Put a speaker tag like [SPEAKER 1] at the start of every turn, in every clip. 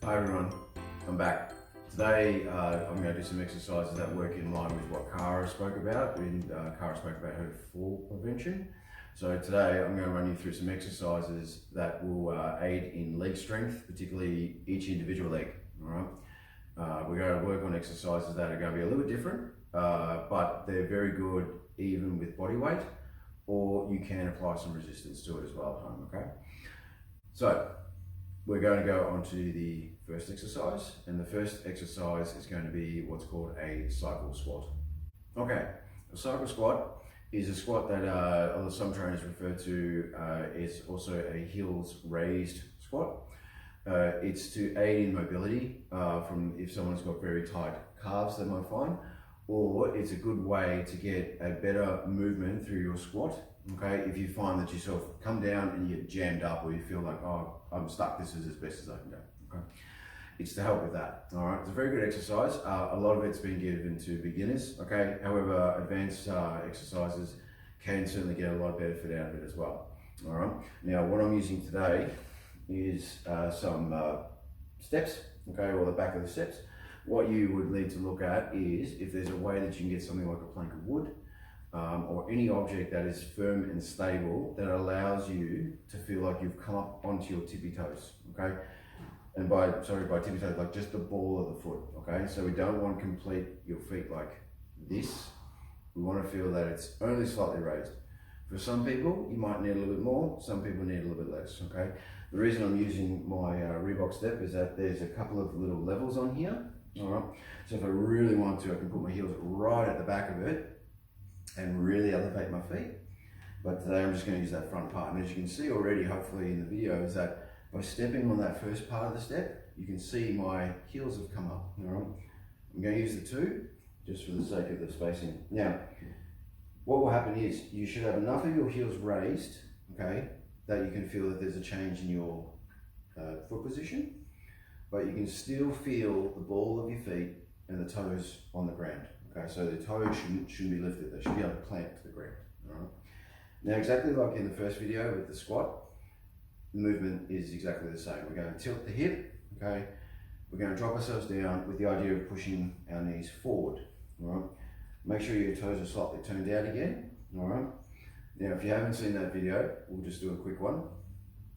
[SPEAKER 1] Hi everyone, I'm back. Today I'm going to do some exercises that work in line with what Cara spoke about. Cara spoke about her fall prevention. So today I'm going to run you through some exercises that will aid in leg strength, particularly each individual leg. All right. We're going to work on exercises that are going to be a little bit different, but they're very good even with body weight, or you can apply some resistance to it as well at home. Okay. So we're going to go on to the first exercise, and the first exercise is going to be what's called a cycle squat. Okay, a cycle squat is a squat that some trainers refer to as also a heels raised squat. It's to aid in mobility from if someone's got very tight calves they might find, or it's a good way to get a better movement through your squat. Okay, if you find that you sort of come down and you get jammed up, or you feel like, oh, I'm stuck, this is as best as I can go. Okay, it's to help with that. All right, it's a very good exercise. A lot of it's been given to beginners. Okay, however, advanced exercises can certainly get a lot of benefit out of it as well. All right, now what I'm using today is some steps. Okay, or the back of the steps. What you would need to look at is if there's a way that you can get something like a plank of wood, or any object that is firm and stable that allows you to feel like you've come up onto your tippy toes, okay? And by tippy toes, like just the ball of the foot, okay? So we don't want to complete your feet like this. We want to feel that it's only slightly raised. For some people, you might need a little bit more. Some people need a little bit less, okay? The reason I'm using my Reebok step is that there's a couple of little levels on here, all right? So if I really want to, I can put my heels right at the back of it and really elevate my feet. But today I'm just going to use that front part. And as you can see already, hopefully in the video, is that by stepping on that first part of the step, you can see my heels have come up. All right? I'm going to use the two just for the sake of the spacing. Now, what will happen is you should have enough of your heels raised, okay, that you can feel that there's a change in your foot position, but you can still feel the ball of your feet and the toes on the ground. Okay, so the toes shouldn't be lifted, they should be able to clamp to the ground. All right. Now, exactly like in the first video with the squat, the movement is exactly the same. We're going to tilt the hip, okay? We're going to drop ourselves down with the idea of pushing our knees forward. All right. Make sure your toes are slightly turned out again. All right. Now, if you haven't seen that video, we'll just do a quick one.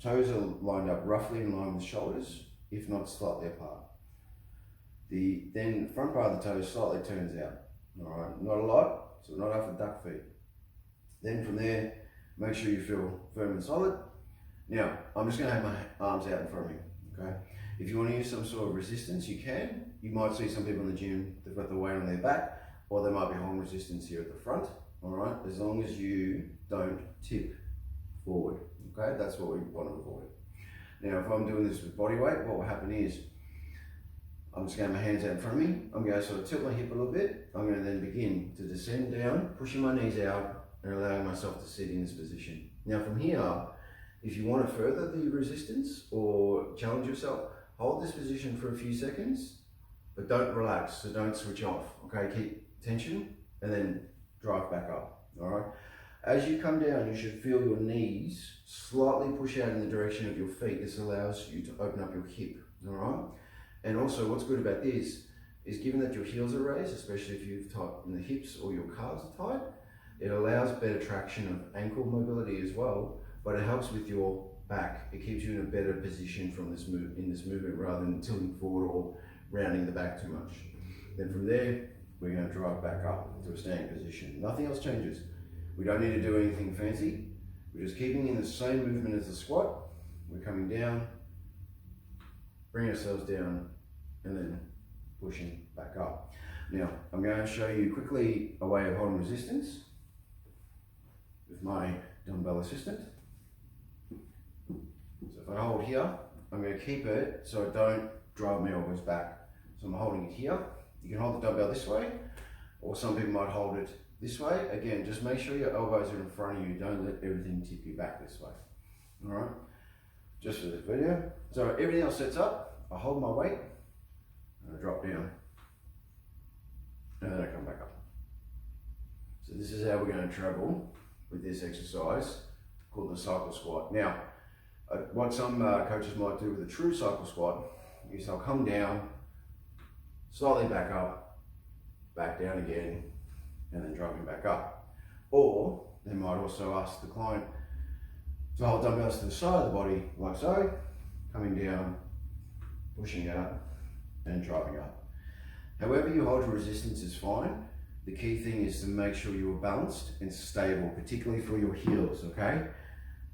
[SPEAKER 1] Toes are lined up roughly in line with shoulders, if not slightly apart. Then front part of the toes slightly turns out. All right, not a lot, so not after duck feet. Then from there, make sure you feel firm and solid. Now, I'm just going to have my arms out in front of me, okay? If you want to use some sort of resistance, you can. You might see some people in the gym, they've got the weight on their back, or they might be holding resistance here at the front, all right? As long as you don't tip forward, okay? That's what we want to avoid. Now, if I'm doing this with body weight, what will happen is, I'm just going to have my hands out in front of me. I'm going to sort of tilt my hip a little bit. I'm going to then begin to descend down, pushing my knees out and allowing myself to sit in this position. Now from here, if you want to further the resistance or challenge yourself, hold this position for a few seconds, but don't relax, so don't switch off, okay? Keep tension and then drive back up, all right? As you come down, you should feel your knees slightly push out in the direction of your feet. This allows you to open up your hip, all right? And also what's good about this is given that your heels are raised, especially if you've tightened the hips or your calves are tight, it allows better traction of ankle mobility as well, but it helps with your back. It keeps you in a better position from this movement rather than tilting forward or rounding the back too much. Then from there, we're going to drive back up to a standing position. Nothing else changes. We don't need to do anything fancy. We're just keeping in the same movement as the squat. We're coming down, bring ourselves down, and then pushing back up. Now, I'm going to show you quickly a way of holding resistance with my dumbbell assistant. So if I hold here, I'm going to keep it so I don't drive my elbows back. So I'm holding it here. You can hold the dumbbell this way, or some people might hold it this way. Again, just make sure your elbows are in front of you. Don't let everything tip you back this way. All right? Just for this video. So everything else sets up, I hold my weight, and I drop down, and then I come back up. So this is how we're going to travel with this exercise called the cycle squat. Now, what some coaches might do with a true cycle squat is I'll come down, slightly back up, back down again, and then dropping back up. Or they might also ask the client to hold dumbbells to the side of the body, like so, coming down, pushing out, and driving up. However you hold your resistance is fine. The key thing is to make sure you are balanced and stable, particularly for your heels, okay?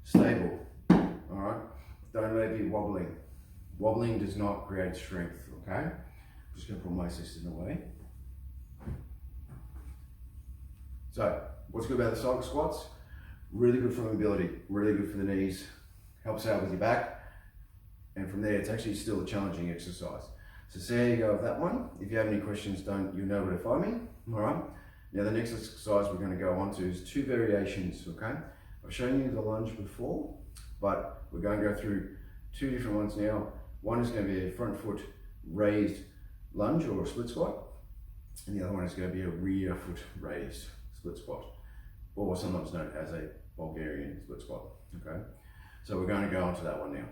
[SPEAKER 1] Stable, all right? Don't let it be wobbling. Wobbling does not create strength, okay? I'm just gonna put my assistant away. So, what's good about the cycle squats? Really good for mobility, really good for the knees, helps out with your back, and from there, it's actually still a challenging exercise. So see how you go with that one. If you have any questions, you know where to find me, all right? Now the next exercise we're gonna go on to is 2 variations, okay? I've shown you the lunge before, but we're going to go through 2 different ones now. One is going to be a front foot raised lunge or a split squat, and the other one is going to be a rear foot raised split squat, or sometimes known as a Bulgarian split squat, okay? So we're going to go on to that one now.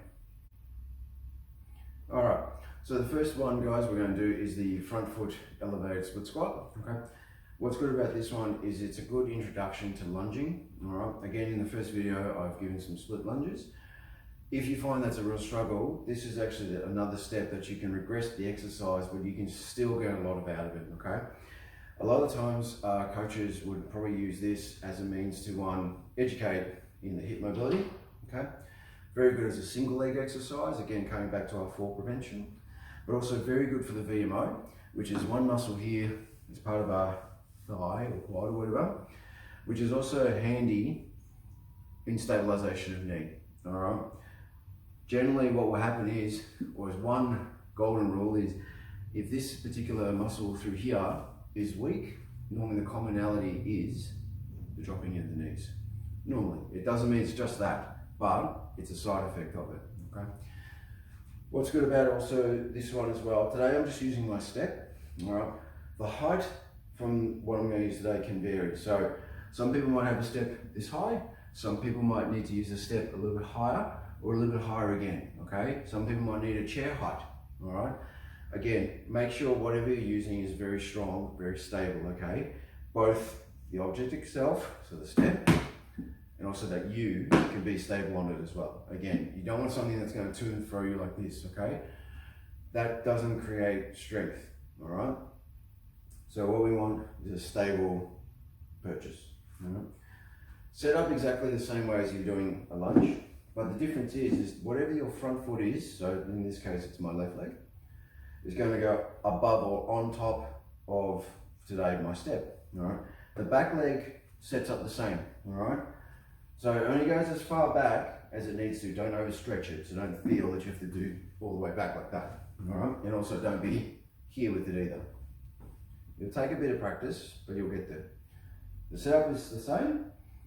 [SPEAKER 1] All right, so the first one, guys, we're going to do is the front foot elevated split squat, okay? What's good about this one is it's a good introduction to lunging, all right? Again, in the first video, I've given some split lunges. If you find that's a real struggle, this is actually another step that you can regress the exercise, but you can still get a lot out of it, okay? A lot of times, coaches would probably use this as a means to educate in the hip mobility, okay? Very good as a single leg exercise, again, coming back to our fall prevention, but also very good for the VMO, which is one muscle here as part of our thigh or quad or whatever, which is also handy in stabilization of knee, all right? Generally what will happen is, or as one golden rule is, if this particular muscle through here is weak, normally the commonality is the dropping of the knees. Normally, it doesn't mean it's just that, but it's a side effect of it, okay? What's good about also this one as well, today I'm just using my step, all right? The height from what I'm going to use today can vary. So some people might have a step this high, some people might need to use a step a little bit higher or a little bit higher again, okay? Some people might need a chair height, all right? Again, make sure whatever you're using is very strong, very stable, okay? Both the object itself, so the step, and also that you can be stable on it as well. Again, you don't want something that's going to and fro you like this, okay? That doesn't create strength, all right? So what we want is a stable purchase, all right? Set up exactly the same way as you're doing a lunge, but the difference is whatever your front foot is, so in this case it's my left leg, is going to go above or on top of today my step, all right? The back leg sets up the same, all right? So it only goes as far back as it needs to. Don't overstretch it, so don't feel that you have to do all the way back like that, all right? And also don't be here with it either. It'll take a bit of practice, but you'll get there. The setup is the same.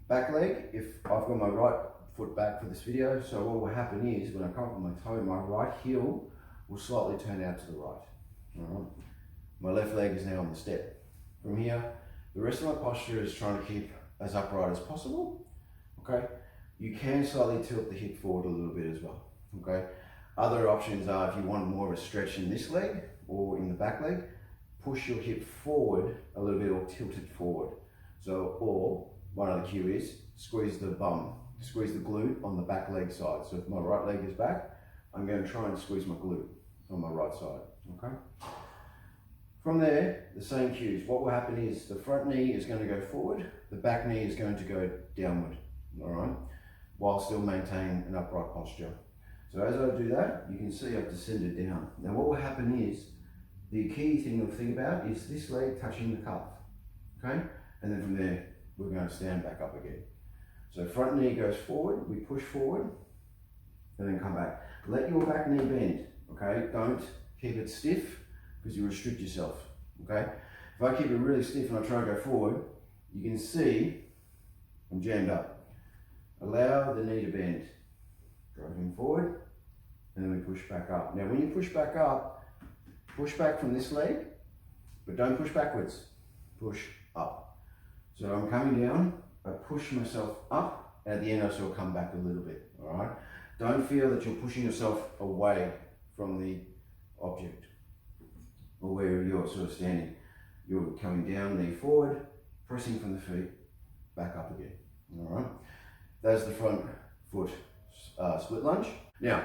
[SPEAKER 1] Back leg, if I've got my right foot back for this video, so what will happen is when I come up with my toe, my right heel will slightly turn out to the right, all right? My left leg is now on the step. From here, the rest of my posture is trying to keep as upright as possible, okay? You can slightly tilt the hip forward a little bit as well, okay? Other options are if you want more of a stretch in this leg or in the back leg, push your hip forward a little bit or tilt it forward. So, or one other cue is squeeze the bum, squeeze the glute on the back leg side. So if my right leg is back, I'm going to try and squeeze my glute on my right side, okay? From there, the same cues. What will happen is the front knee is going to go forward, the back knee is going to go downward, all right? While still maintaining an upright posture. So as I do that, you can see I've descended down. Now what will happen is, the key thing to think about is this leg touching the calf, okay? And then from there, we're going to stand back up again. So front knee goes forward, we push forward, and then come back. Let your back knee bend, okay? Don't keep it stiff, because you restrict yourself, okay? If I keep it really stiff and I try to go forward, you can see I'm jammed up. Allow the knee to bend. Driving forward, and then we push back up. Now when you push back up, push back from this leg, but don't push backwards, push up. So I'm coming down, I push myself up, and at the end I still come back a little bit, all right? Don't feel that you're pushing yourself away from the object, or where you're sort of standing. You're coming down, knee forward, pressing from the feet, back up again. All right, that's the front foot split lunge. Now,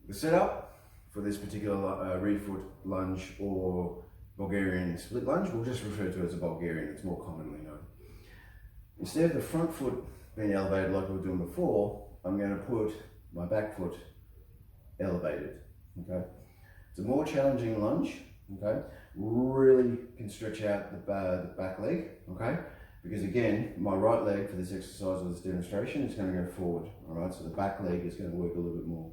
[SPEAKER 1] the setup for this particular rear foot lunge or Bulgarian split lunge, we'll just refer to it as a Bulgarian, it's more commonly known. Instead of the front foot being elevated like we were doing before, I'm going to put my back foot elevated, okay? It's a more challenging lunge, okay? Really can stretch out the back leg, okay? Because again, my right leg for this exercise or this demonstration is going to go forward, all right? So the back leg is going to work a little bit more.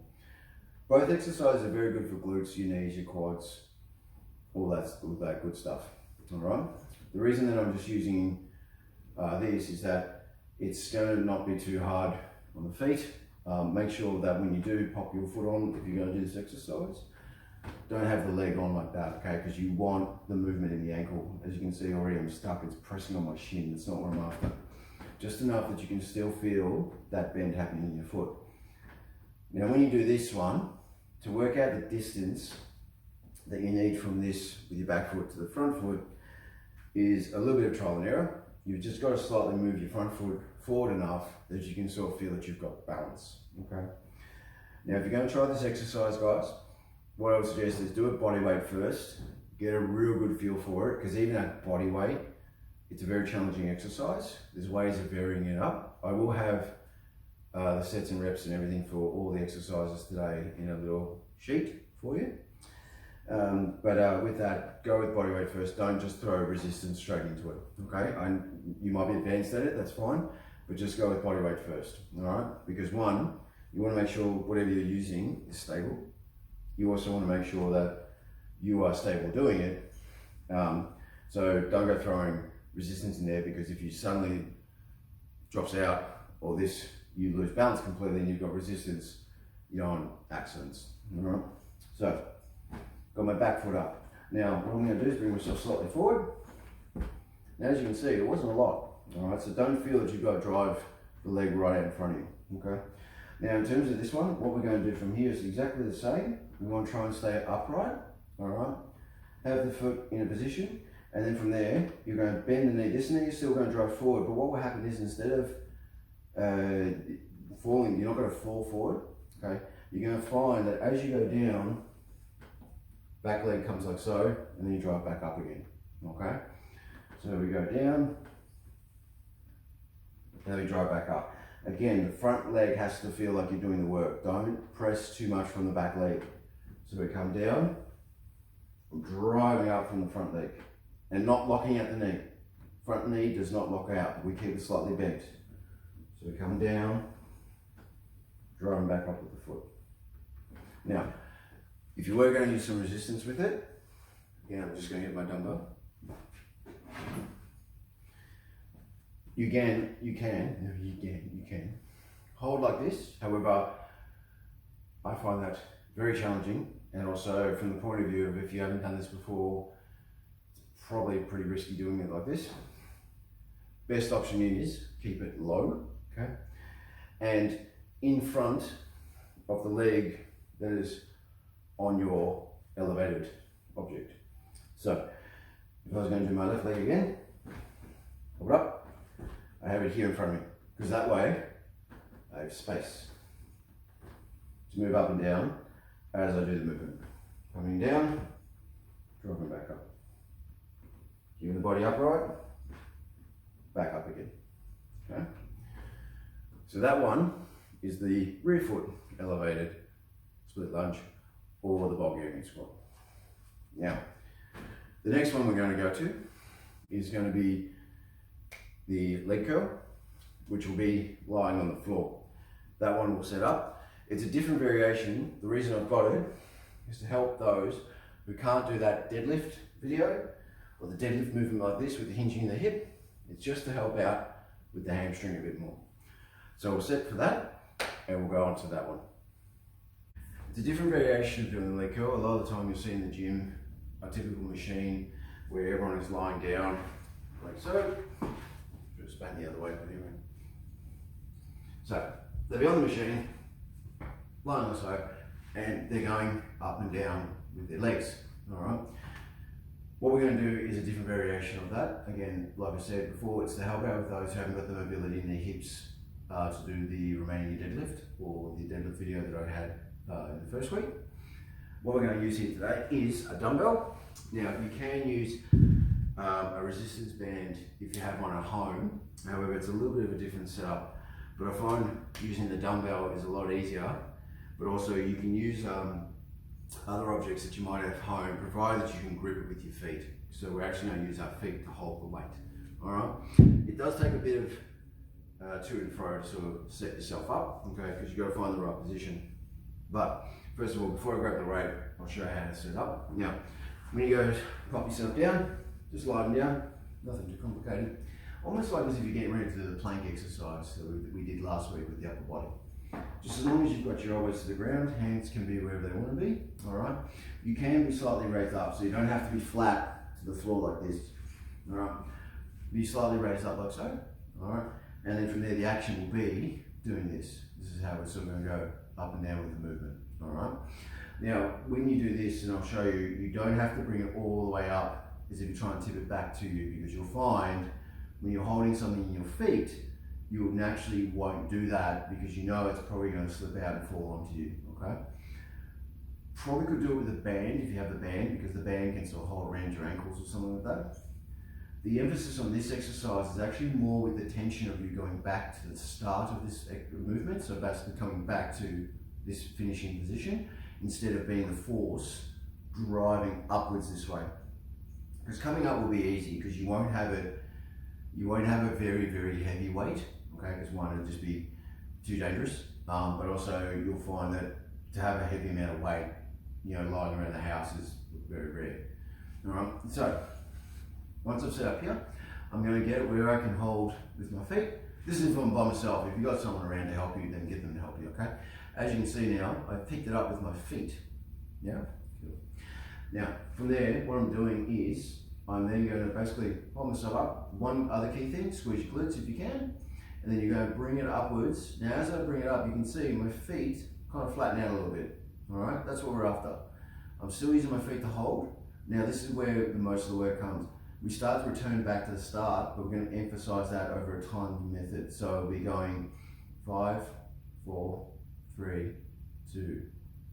[SPEAKER 1] Both exercises are very good for glutes, your knees, your quads, all that good stuff, all right? The reason that I'm just using this is that it's going to not be too hard on the feet. Make sure that when you do pop your foot on, if you're going to do this exercise, don't have the leg on like that, okay? Because you want the movement in the ankle. As you can see already, I'm stuck, it's pressing on my shin. That's not what I'm after. Just enough that you can still feel that bend happening in your foot. Now, when you do this one, to work out the distance that you need from this with your back foot to the front foot is a little bit of trial and error. You've just got to slightly move your front foot forward enough that you can sort of feel that you've got balance, okay? Now, if you're going to try this exercise, guys, what I would suggest is do it body weight first, get a real good feel for it, because even at body weight, it's a very challenging exercise. There's ways of varying it up. I will have the sets and reps and everything for all the exercises today in a little sheet for you. With that, go with body weight first. Don't just throw resistance straight into it, okay? You might be advanced at it, that's fine, but just go with body weight first, all right? Because one, you want to make sure whatever you're using is stable. You also want to make sure that you are stable doing it. So don't go throwing resistance in there, because if you suddenly drops out or this, you lose balance completely and you've got resistance, you're on accidents, all right? So, got my back foot up. Now, what I'm going to do is bring myself slightly forward. Now, as you can see, it wasn't a lot, all right? So don't feel that you've got to drive the leg right out in front of you, okay? Now, in terms of this one, what we're going to do from here is exactly the same. We want to try and stay upright, all right? Have the foot in a position, and then from there, you're going to bend the knee. This knee is still going to drive forward, but what will happen is instead of falling, you're not going to fall forward, okay? You're going to find that as you go down, back leg comes like so, and then you drive back up again, okay? So we go down, and then we drive back up. Again, the front leg has to feel like you're doing the work. Don't press too much from the back leg. So we come down, driving up from the front leg, and not locking out the knee. Front knee does not lock out. We keep it slightly bent. So we come down, driving back up with the foot. Now, if you were going to use some resistance with it, again, I'm just going to get my dumbbell. You can hold like this. However, I find that very challenging, and also from the point of view of if you haven't done this before, it's probably pretty risky doing it like this. Best option is keep it low, okay? And in front of the leg that is on your elevated object. So, if I was going to do my left leg again, hold up. I have it here in front of me, because that way I have space to move up and down as I do the movement. Coming down, dropping back up. Keeping the body upright, back up again. Okay? So that one is the rear foot elevated split lunge or the Bulgarian squat. Now, the next one we're going to go to is going to be the leg curl, which will be lying on the floor. That one will set up. It's a different variation. The reason I've got it is to help those who can't do that deadlift video or the deadlift movement like this with the hinging in the hip. It's just to help out with the hamstring a bit more. So we'll set for that and we'll go on to that one. It's a different variation of doing the leg curl. A lot of the time you'll see in the gym a typical machine where everyone is lying down like so. Just bang the other way, but anyway. So they'll be on the machine, lying like so, and they're going up and down with their legs. All right. What we're going to do is a different variation of that. Again, like I said before, it's to help out with those who haven't got the mobility in their hips to do the remaining deadlift, or the deadlift video that I had in the first week. What we're going to use here today is a dumbbell. Now, you can use a resistance band if you have one at home. However, it's a little bit of a different setup, but I find using the dumbbell is a lot easier. But also you can use other objects that you might have at home, provided that you can grip it with your feet. So we're actually going to use our feet to hold the weight. All right. It does take a bit of to and fro to sort of set yourself up, okay, because you've got to find the right position. But first of all, before I grab the weight, I'll show you how to set it up. Now, when you go pop yourself down, just lie them down, nothing too complicated. Almost like as if you're getting ready to do the plank exercise that we did last week with the upper body. Just as long as you've got your elbows to the ground, hands can be wherever they want to be, all right? You can be slightly raised up, so you don't have to be flat to the floor like this, all right? Be slightly raised up like so, all right? And then from there, the action will be doing this. This is how we're sort of going to go up and down with the movement, all right? Now, when you do this, and I'll show you, you don't have to bring it all the way up as if you try and tip it back to you, because you'll find when you're holding something in your feet, you naturally won't do that because you know it's probably going to slip out and fall onto you, okay? Probably could do it with a band if you have the band, because the band can sort of hold around your ankles or something like that. The emphasis on this exercise is actually more with the tension of you going back to the start of this movement, so basically coming back to this finishing position, instead of being the force driving upwards this way. Because coming up will be easy because you won't have a very, very heavy weight, okay? Because one, it'll just be too dangerous, but also you'll find that to have a heavy amount of weight, lying around the house is very rare. All right, so once I've set up here, I'm going to get it where I can hold with my feet. This is if I'm by myself. If you've got someone around to help you, then get them to help you, okay? As you can see now, I've picked it up with my feet, yeah? Cool. Now, from there, what I'm doing is, I'm then going to basically hold myself up. One other key thing, squeeze your glutes if you can, and then you're going to bring it upwards. Now, as I bring it up, you can see my feet kind of flatten out a little bit, all right? That's what we're after. I'm still using my feet to hold. Now, this is where most of the work comes. We start to return back to the start, but we're going to emphasize that over a timed method. So we'll be going 5, 4, 3, 2,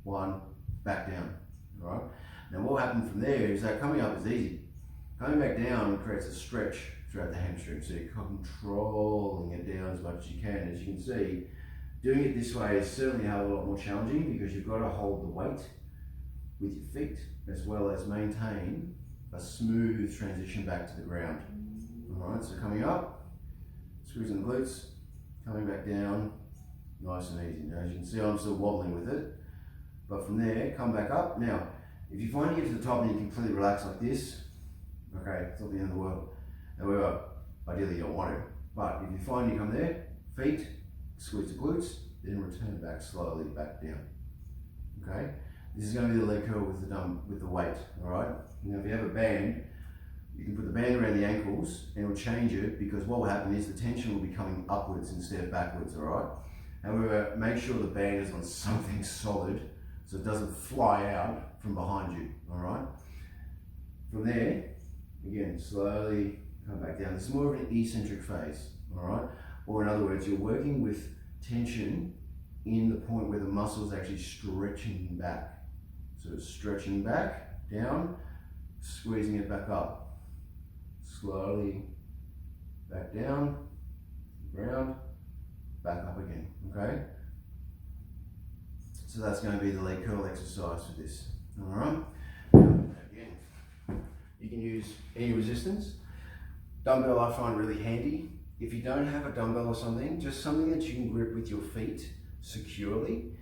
[SPEAKER 1] 1, back down, all right? Now, what will happen from there is that coming up is easy. Coming back down creates a stretch throughout the hamstring, so you're controlling it down as much as you can. As you can see, doing it this way is certainly a hell of a lot more challenging because you've got to hold the weight with your feet as well as maintain a smooth transition back to the ground. All right, so coming up, squeezing the glutes, coming back down, nice and easy. Now, as you can see, I'm still wobbling with it, but from there, come back up. Now, if you find you get to the top and you completely relax like this, okay, it's not the end of the world. However, ideally you don't want to. But if you find you come there, feet, squeeze the glutes, then return back slowly back down. Okay? This is going to be the leg curl with the weight, all right? Now if you have a band, you can put the band around the ankles and it'll change it, because what will happen is the tension will be coming upwards instead of backwards, all right? However, make sure the band is on something solid so it doesn't fly out from behind you, all right? From there, again, slowly come back down. This is more of an eccentric phase, all right? Or in other words, you're working with tension in the point where the muscle is actually stretching back. So it's stretching back, down, squeezing it back up. Slowly back down, ground, back up again, okay? So that's going to be the leg curl exercise for this, all right? Again, you can use any resistance. Dumbbell I find really handy. If you don't have a dumbbell or something, just something that you can grip with your feet securely.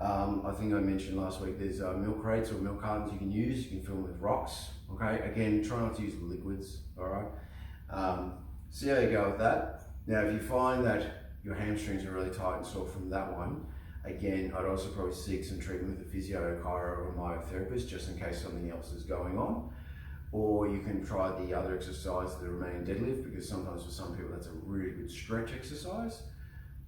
[SPEAKER 1] I think I mentioned last week, there's milk crates or milk cartons you can use. You can fill them with rocks, okay? Again, try not to use liquids, all right? See how you go with that. Now, if you find that your hamstrings are really tight and sore from that one, again, I'd also probably seek some treatment with a physio, chiro, or myotherapist, just in case something else is going on. Or you can try the other exercise, the remaining deadlift, because sometimes for some people that's a really good stretch exercise.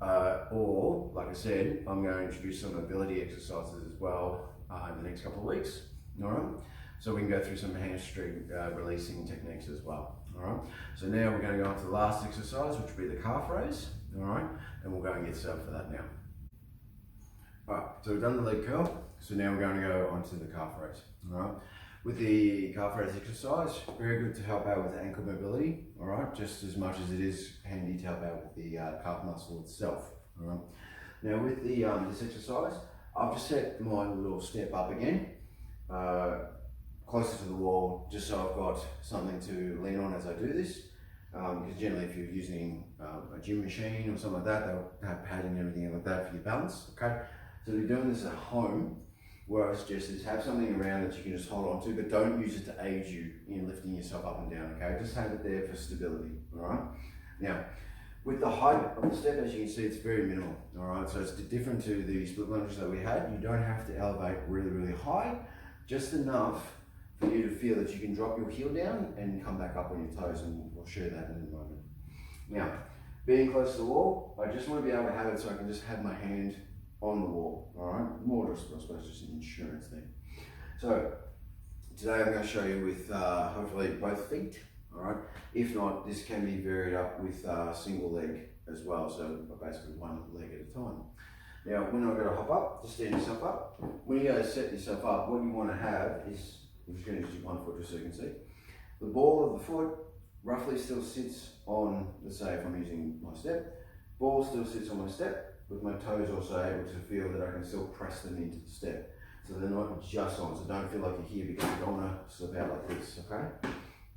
[SPEAKER 1] Or, like I said, I'm going to introduce some mobility exercises as well in the next couple of weeks. all right? So we can go through some hamstring releasing techniques as well, all right? So now we're going to go on to the last exercise, which will be the calf raise, all right? And we'll go and get set up for that now. All right, so we've done the leg curl, so now we're going to go onto the calf raise, all right? With the calf raise exercise, very good to help out with ankle mobility, all right? Just as much as it is handy to help out with the calf muscle itself, all right? Now with the this exercise, I've just set my little step up again, closer to the wall, just so I've got something to lean on as I do this. Because generally if you're using a gym machine or something like that, they'll have padding and everything like that for your balance, okay? So if you're doing this at home, what I suggest is have something around that you can just hold on to, but don't use it to aid you in lifting yourself up and down, okay? Just have it there for stability, all right? Now, with the height of the step, as you can see, it's very minimal, all right? So it's different to the split lunges that we had. You don't have to elevate really, really high, just enough for you to feel that you can drop your heel down and come back up on your toes, and we'll show that in a moment. Now, being close to the wall, I just want to be able to have it so I can just have my hand on the wall, all right? More just, I suppose, just an insurance thing. So, today I'm going to show you with hopefully both feet, all right? If not, this can be varied up with single leg as well, so basically one leg at a time. Now, when I'm going to hop up, just stand yourself up. When you go to set yourself up, what you want to have is, I'm just going to use one foot just so you can see. The ball of the foot roughly still sits on, let's say if I'm using my step, ball still sits on my step, with my toes also able to feel that I can still press them into the step. So they're not just on, so don't feel like you're here because you don't want to slip out like this, okay?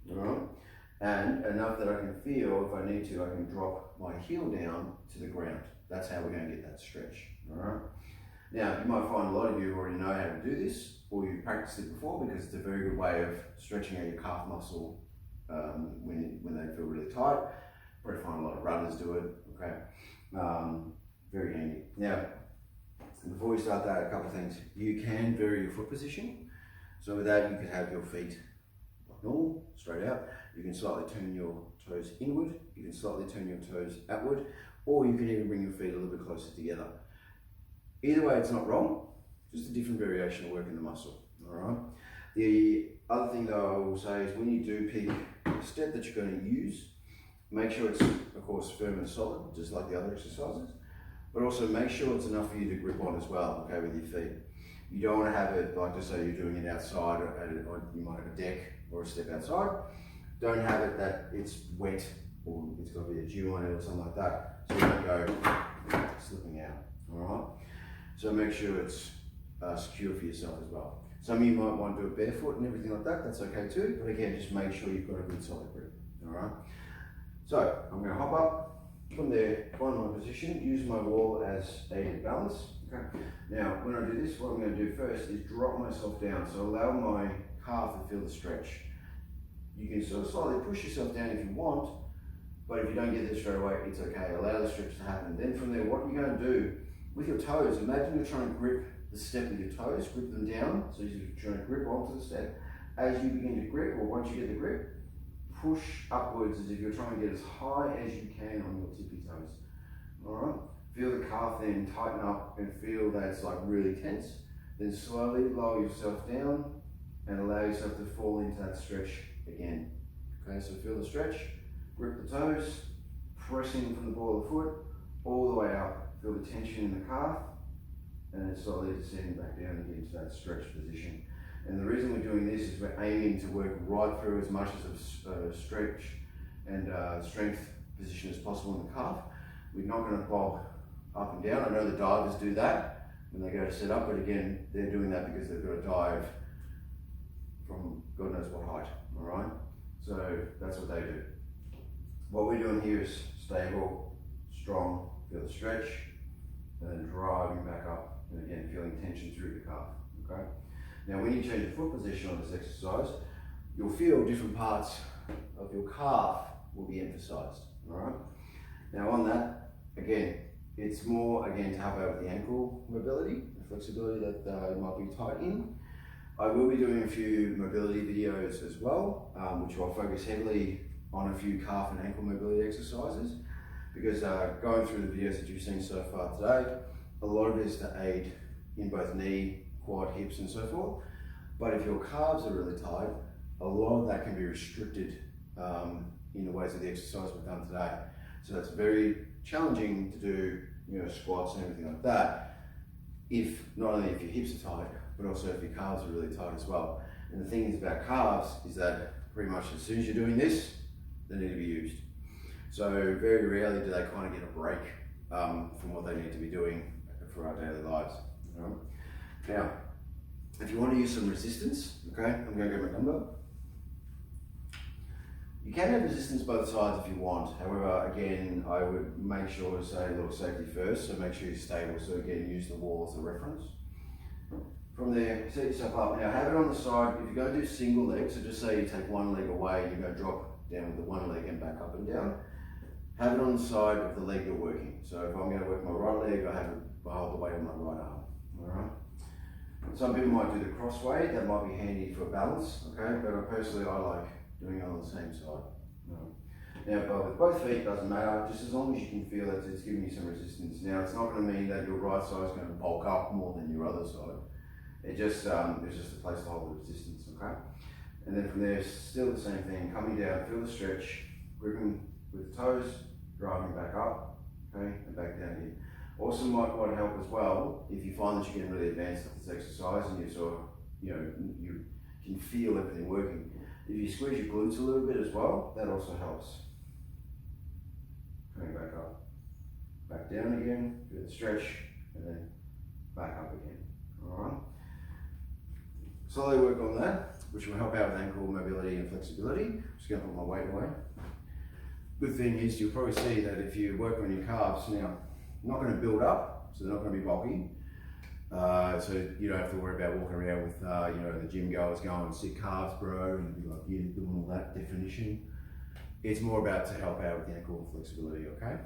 [SPEAKER 1] All right? And enough that I can feel, if I need to, I can drop my heel down to the ground. That's how we're going to get that stretch, all right? Now, you might find a lot of you already know how to do this, or you've practiced it before, because it's a very good way of stretching out your calf muscle when they feel really tight. Probably find a lot of runners do it, okay? Very handy. Now, before we start that, a couple of things. You can vary your foot position. So with that, you could have your feet like normal, straight out. You can slightly turn your toes inward. You can slightly turn your toes outward, or you can even bring your feet a little bit closer together. Either way, it's not wrong. Just a different variation of working the muscle. All right. The other thing though I will say is when you do pick a step that you're going to use, make sure it's, of course, firm and solid, just like the other exercises. But also make sure it's enough for you to grip on as well, okay, with your feet. You don't want to have it, like just say you're doing it outside, or you might have a deck or a step outside. Don't have it that it's wet, or it's got to be a dew on it or something like that, so you don't go slipping out, all right? So make sure it's secure for yourself as well. Some of you might want to do it barefoot and everything like that, that's okay too, but again, just make sure you've got a good solid grip, all right? So, I'm going to hop up. From there, find my position, use my wall as aided balance. Okay. Now, when I do this, what I'm going to do first is drop myself down. So allow my calf to feel the stretch. You can sort of slightly push yourself down if you want, but if you don't get there straight away, it's okay. Allow the stretch to happen. Then from there, what you're going to do with your toes, imagine you're trying to grip the step with your toes, grip them down. So you're trying to grip onto the step. As you begin to grip, or once you get the grip, push upwards as if you're trying to get as high as you can on your tippy toes. All right? Feel the calf then tighten up and feel that it's like really tense. Then slowly lower yourself down and allow yourself to fall into that stretch again. Okay, so feel the stretch, grip the toes, pressing from the ball of the foot all the way up. Feel the tension in the calf and then slowly descend back down again into that stretch position. And the reason we're doing this is we're aiming to work right through as much as a stretch and strength position as possible in the calf. We're not going to bob up and down. I know the divers do that when they go to set up, but again, they're doing that because they've got to dive from God knows what height, all right? So that's what they do. What we're doing here is stable, strong, feel the stretch, and then driving back up, and again, feeling tension through the calf, okay? Now, when you change your foot position on this exercise, you'll feel different parts of your calf will be emphasized, all right? Now, on that, again, it's more, again, to help out with the ankle mobility, the flexibility that you might be tight in. I will be doing a few mobility videos as well, which I'll focus heavily on a few calf and ankle mobility exercises, because going through the videos that you've seen so far today, a lot of it is to aid in both knee, quad, hips and so forth. But if your calves are really tight, a lot of that can be restricted in the ways of the exercise we've done today. So it's very challenging to do, squats and everything like that, if not only if your hips are tight, but also if your calves are really tight as well. And the thing is about calves is that pretty much as soon as you're doing this, they need to be used. So very rarely do they kind of get a break from what they need to be doing for our daily lives. All right? Now, if you want to use some resistance, okay, I'm going to go my number. You can have resistance both sides if you want. However, again, I would make sure to say a little safety first, so make sure you're stable. So again, use the wall as a reference. From there, set yourself up. Now have it on the side. If you're going to do single leg, so just say you take one leg away, you're going to drop down with the one leg and back up and down. Have it on the side of the leg you're working. So if I'm going to work my right leg, I hold the weight on my right arm. All right. Some people might do the cross weight. That might be handy for balance. Okay, but personally, I like doing it on the same side. Now, but with both feet, doesn't matter, just as long as you can feel that it's giving you some resistance. Now, it's not going to mean that your right side is going to bulk up more than your other side. It's just a place to hold the resistance, okay? And then from there, still the same thing, coming down, feel the stretch, gripping with the toes, driving back up, okay, and back down here. Also might help as well, if you find that you're getting really advanced with this exercise and you sort of, you can feel everything working. If you squeeze your glutes a little bit as well, that also helps. Coming back up, back down again, do the stretch, and then back up again. All right. Slowly work on that, which will help out with ankle mobility and flexibility. Just going to put my weight away. Good thing is you'll probably see that if you work on your calves now, not going to build up, so they're not going to be bulky. So you don't have to worry about walking around with, the gym goers going, sick calves, bro, and be like, yeah, doing all that definition. It's more about to help out with the ankle flexibility, okay?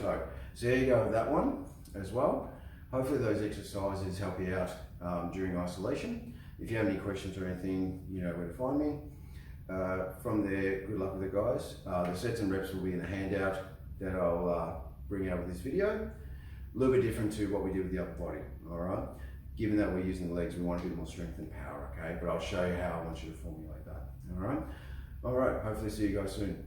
[SPEAKER 1] So there you go with that one as well. Hopefully those exercises help you out during isolation. If you have any questions or anything, you know where to find me. From there, good luck with it, guys. The sets and reps will be in the handout that I'll bring out with this video. A little bit different to what we did with the upper body, all right? Given that we're using the legs, we want a bit more strength and power, okay? But I'll show you how I want you to formulate that, all right? All right, hopefully see you guys soon.